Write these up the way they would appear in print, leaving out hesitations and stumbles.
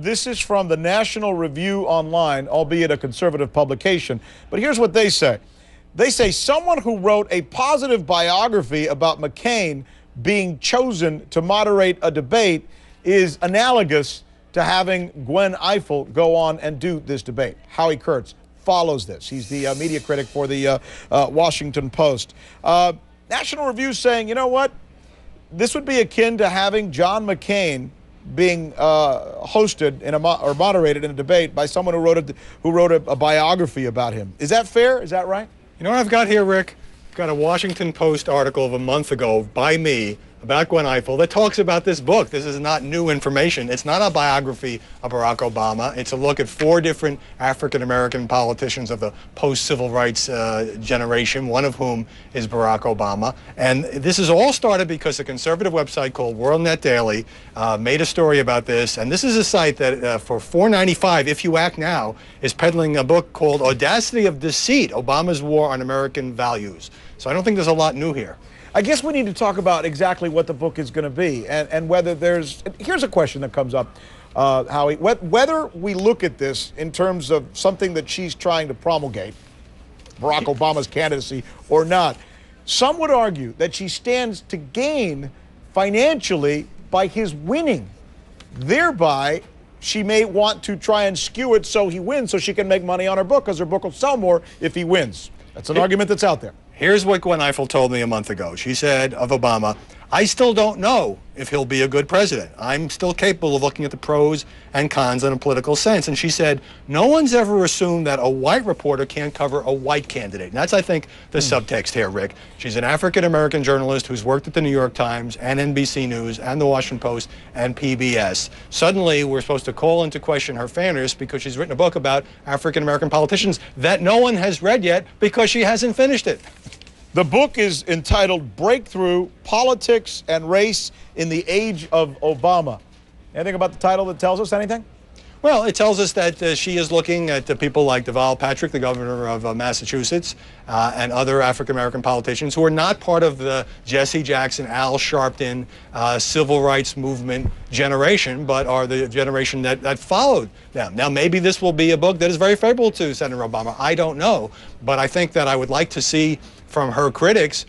This is from the National Review Online, albeit a conservative publication. But here's what they say. They say someone who wrote a positive biography about McCain being chosen to moderate a debate is analogous to having Gwen Ifill go on and do this debate. Howie Kurtz follows this. He's the media critic for the Washington Post. National Review saying, you know what? This would be akin to having John McCain being hosted in or moderated in a debate by someone who wrote a biography about him. Is that fair? Is that right? You know what I've got here, Rick? I've got a Washington Post article of a month ago by me about Gwen Ifill that talks about this book. This is not new information. It's not a biography of Barack Obama. It's a look at 4 different African-American politicians of the post-civil rights generation, one of whom is Barack Obama. And this is all started because a conservative website called WorldNet Daily made a story about this. And this is a site that for $4.95, If You Act Now, is peddling a book called Audacity of Deceit, Obama's War on American Values. So I don't think there's a lot new here. I guess we need to talk about exactly what the book is going to be and whether there's... Here's a question that comes up, Howie. Whether we look at this in terms of something that she's trying to promulgate, Barack Obama's candidacy, or not, some would argue that she stands to gain financially by his winning. Thereby, she may want to try and skew it so he wins so she can make money on her book because her book will sell more if he wins. That's an argument that's out there. Here's what Gwen Ifill told me a month ago. She said of Obama, I still don't know if he'll be a good president. I'm still capable of looking at the pros and cons in a political sense. And she said, no one's ever assumed that a white reporter can't cover a white candidate. And that's, I think, the subtext here, Rick. She's an African-American journalist who's worked at the New York Times and NBC News and the Washington Post and PBS. Suddenly, we're supposed to call into question her fairness because she's written a book about African-American politicians that no one has read yet because she hasn't finished it. The book is entitled Breakthrough, Politics and Race in the Age of Obama. Anything about the title that tells us anything? Well, it tells us that she is looking at people like Deval Patrick, the governor of Massachusetts, and other African-American politicians who are not part of the Jesse Jackson, Al Sharpton civil rights movement generation, but are the generation that followed them. Now, maybe this will be a book that is very favorable to Senator Obama. I don't know. But I think that I would like to see from her critics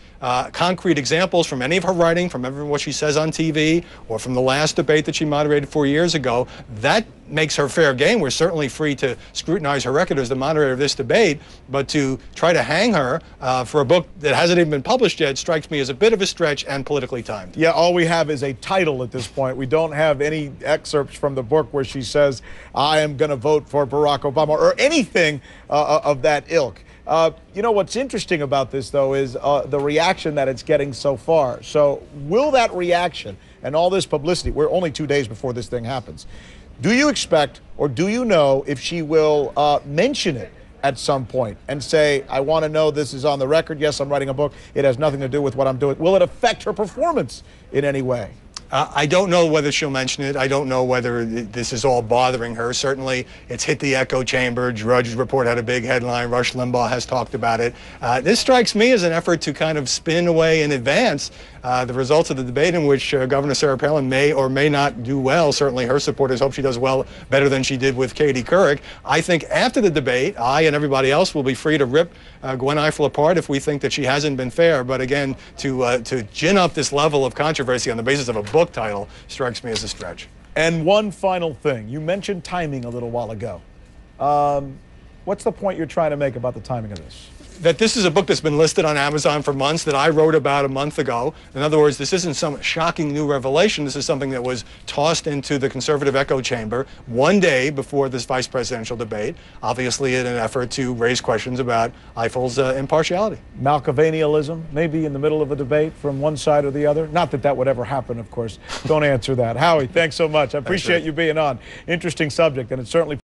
concrete examples from any of her writing, from what she says on TV, or from the last debate that she moderated 4 years ago. That makes her fair game. We're certainly free to scrutinize her record as the moderator of this debate, but to try to hang her for a book that hasn't even been published yet strikes me as a bit of a stretch and politically timed. Yeah, all we have is a title at this point. We don't have any excerpts from the book where she says, I am going to vote for Barack Obama, or anything of that ilk. You know, what's interesting about this, though, is the reaction that it's getting so far. So will that reaction and all this publicity, we're only 2 days before this thing happens, do you expect or do you know if she will mention it at some point and say, I want to know this is on the record. Yes, I'm writing a book. It has nothing to do with what I'm doing. Will it affect her performance in any way? I don't know whether she'll mention it. I don't know whether this is all bothering her. Certainly, it's hit the echo chamber. Drudge's report had a big headline. Rush Limbaugh has talked about it. This strikes me as an effort to kind of spin away in advance the results of the debate in which Governor Sarah Palin may or may not do well. Certainly, her supporters hope she does well, better than she did with Katie Couric. I think after the debate, I and everybody else will be free to rip Gwen Ifill apart if we think that she hasn't been fair. But again, to gin up this level of controversy on the basis of a book title strikes me as a stretch. And one final thing. You mentioned timing a little while ago. What's the point you're trying to make about the timing of this? That this is a book that's been listed on Amazon for months, that I wrote about a month ago. In other words, this isn't some shocking new revelation. This is something that was tossed into the conservative echo chamber 1 day before this vice presidential debate, obviously in an effort to raise questions about Ifill's impartiality. Machiavellianism, maybe in the middle of a debate from one side or the other? Not that that would ever happen, of course. Don't answer that. Howie, thanks so much. I appreciate you being on. Interesting subject, and it's certainly